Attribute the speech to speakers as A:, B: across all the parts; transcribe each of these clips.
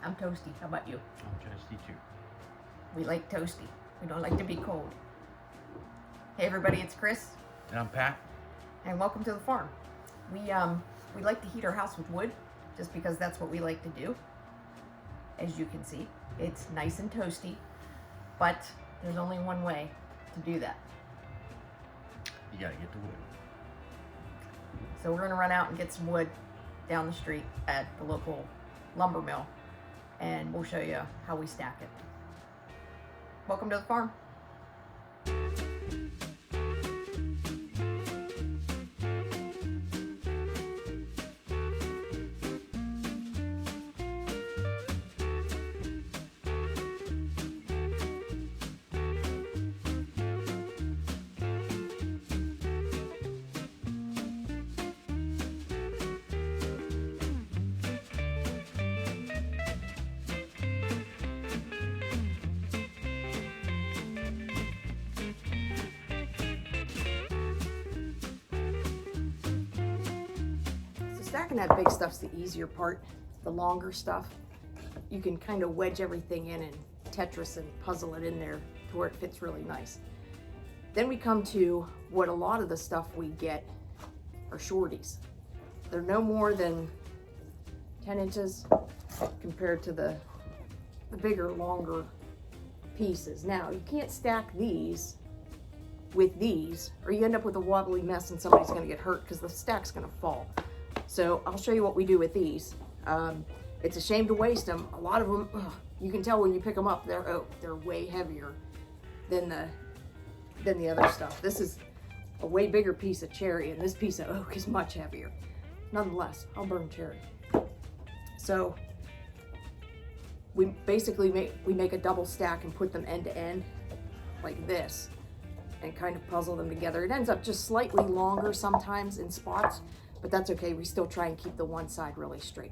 A: I'm toasty. How about you?
B: I'm Toasty too.
A: We like toasty. We don't like to be cold. Hey everybody, it's Chris,
B: And I'm Pat.
A: and welcome to the farm. We like to heat our house with wood, just because that's what we like to do. As you can see, it's nice and toasty, but there's only one way to do that.
B: You gotta get the wood.
A: So we're gonna run out and get some wood down the street at the local lumber mill, and we'll show you how we stack it. Welcome to the farm. Stacking that big stuff's the easier part. The longer stuff, you can kind of wedge everything in and Tetris and puzzle it in there to where it fits really nice. Then we come to what a lot of the stuff we get are shorties. They're no more than 10 inches compared to the bigger, longer pieces. Now, you can't stack these with these, or you end up with a wobbly mess and somebody's gonna get hurt because the stack's gonna fall. So I'll show you what we do with these. It's a shame to waste them. A lot of them, you can tell when you pick them up, they're way heavier than the other stuff. This is a way bigger piece of cherry, and this piece of oak is much heavier. Nonetheless, I'll burn cherry. So we basically make a double stack and put them end to end like this, and kind of puzzle them together. It ends up just slightly longer sometimes in spots, but that's okay. We still try and keep the one side really straight.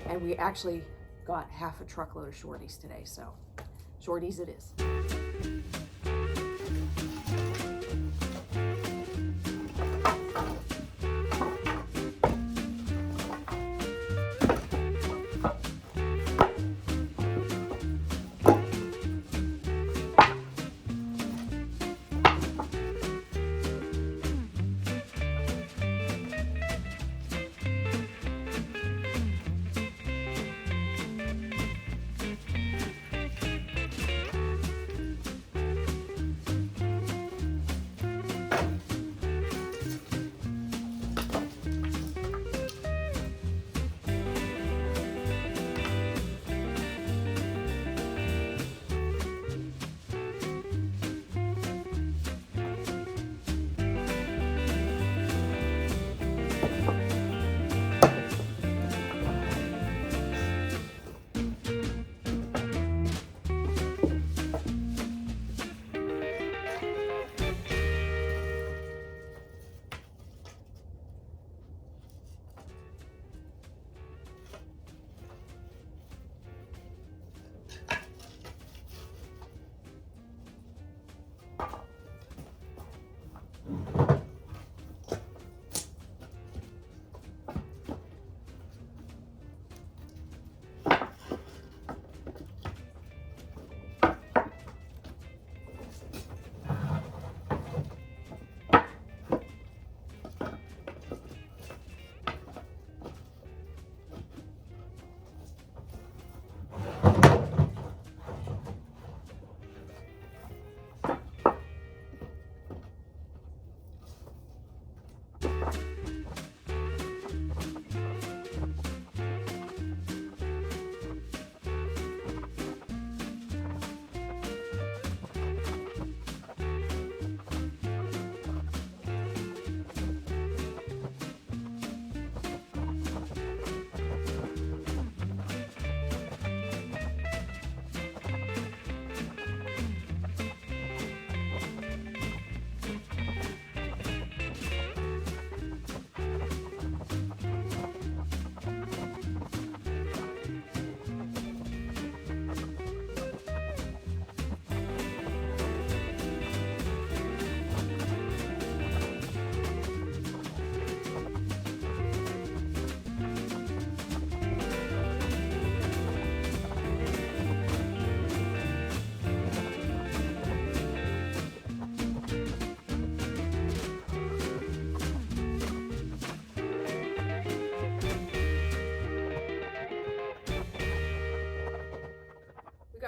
A: And we actually got half a truckload of shorties today, so shorties it is.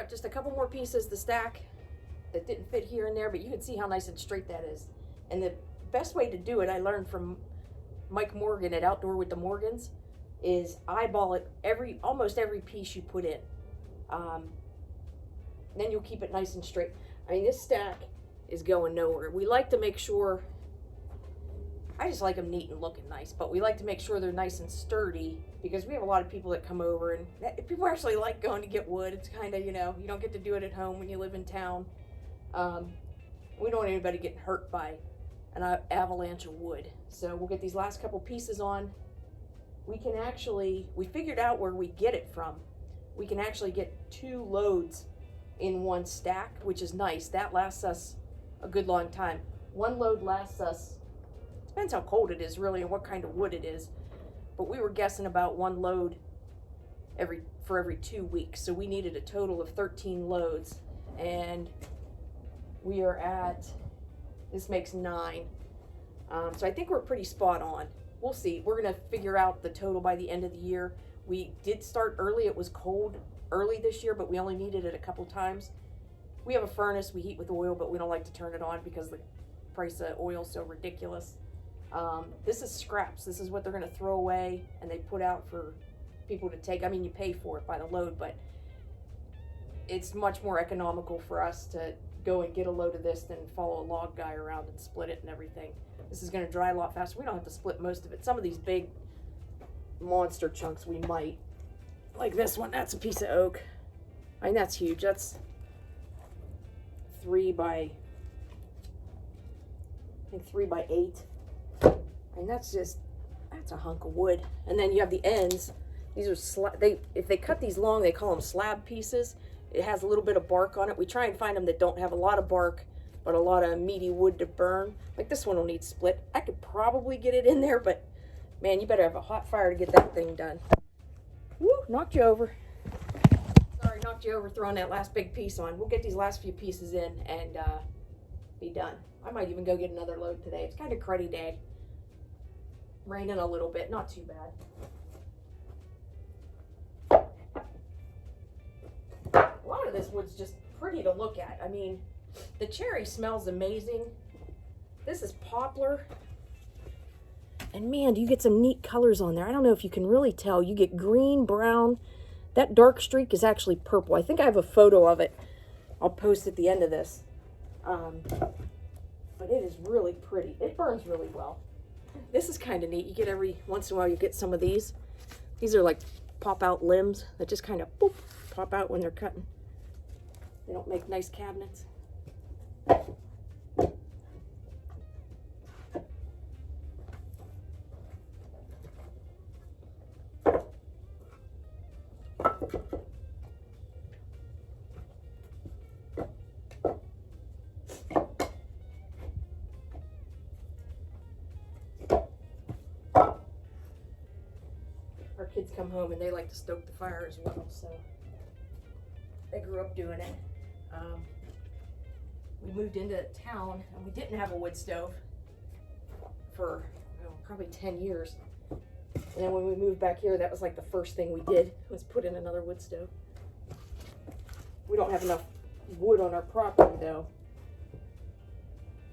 A: got just a couple more pieces to stack that didn't fit here and there, but you can see how nice and straight that is. And the best way to do it, I learned from Mike Morgan at Outdoor with the Morgans, is eyeball it almost every piece you put in. Then you'll keep it nice and straight. I mean, this stack is going nowhere. We like to make sure, I just like them neat and looking nice, but we like to make sure they're nice and sturdy, because we have a lot of people that come over, and people actually like going to get wood. It's kind of, you know, you don't get to do it at home when you live in town. We don't want anybody getting hurt by an avalanche of wood. So we'll get these last couple pieces on. We figured out where we get it from. We can actually get 2 loads in one stack, which is nice. That lasts us a good long time. 1 load lasts us, depends how cold it is really and what kind of wood it is, but we were guessing about 1 load for every 2 weeks. So we needed a total of 13 loads, and we are at, this makes 9. So I think we're pretty spot on. We'll see. We're gonna figure out the total by the end of the year. We did start early. It was cold early this year, but we only needed it a couple times. We have a furnace, we heat with oil, but we don't like to turn it on because the price of oil is so ridiculous. This is scraps. This is what they're gonna throw away and they put out for people to take. I mean, you pay for it by the load, but it's much more economical for us to go and get a load of this than follow a log guy around and split it and everything. This is gonna dry a lot faster. We don't have to split most of it. Some of these big monster chunks we might. Like this one, that's a piece of oak. I mean, that's huge. That's 3 by 8. And that's a hunk of wood. And then you have the ends. These are if they cut these long, they call them slab pieces. It has a little bit of bark on it. We try and find them that don't have a lot of bark, but a lot of meaty wood to burn. Like this one will need split. I could probably get it in there, but man, you better have a hot fire to get that thing done. Woo, knocked you over. Sorry, knocked you over throwing that last big piece on. We'll get these last few pieces in and be done. I might even go get another load today. It's kind of cruddy day. Raining a little bit, not too bad. A lot of this wood's just pretty to look at. I mean, the cherry smells amazing. This is poplar. And man, do you get some neat colors on there. I don't know if you can really tell. You get green, brown. That dark streak is actually purple. I think I have a photo of it. I'll post at the end of this. But it is really pretty. It burns really well. This is kind of neat. You get every once in a while, you get some of these. These are like pop out limbs that just kind of boop, pop out when they're cutting. They don't make nice cabinets. Our kids come home and they like to stoke the fire as well, so they grew up doing it. We moved into town and we didn't have a wood stove for probably 10 years. And then when we moved back here, that was like the first thing we did, was put in another wood stove. We don't have enough wood on our property though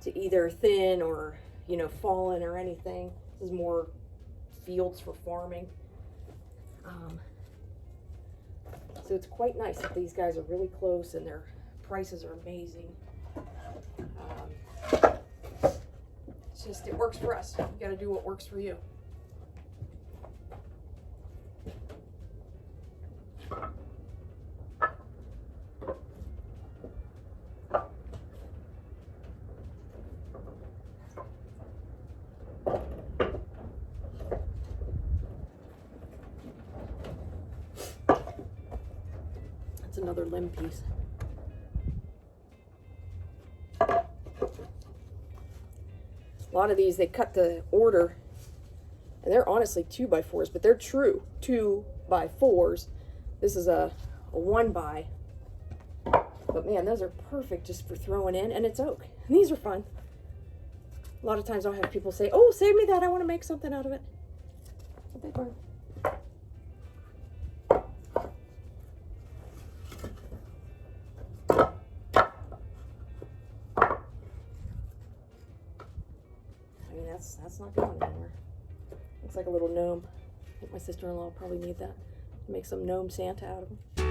A: to either thin or, you know, fallen or anything. This is more fields for farming. So it's quite nice that these guys are really close and their prices are amazing. It's just, it works for us. You gotta do what works for you. That's another limb piece. A lot of these, they cut to order, and they're honestly 2x4s, but they're true 2x4s. This is a 1x. But man, those are perfect just for throwing in, and it's oak. And these are fun. A lot of times I'll have people say, "Oh, save me that, I want to make something out of it." But they burn. That's not going anywhere. Looks like a little gnome. I think my sister-in-law will probably need that to make some gnome Santa out of him.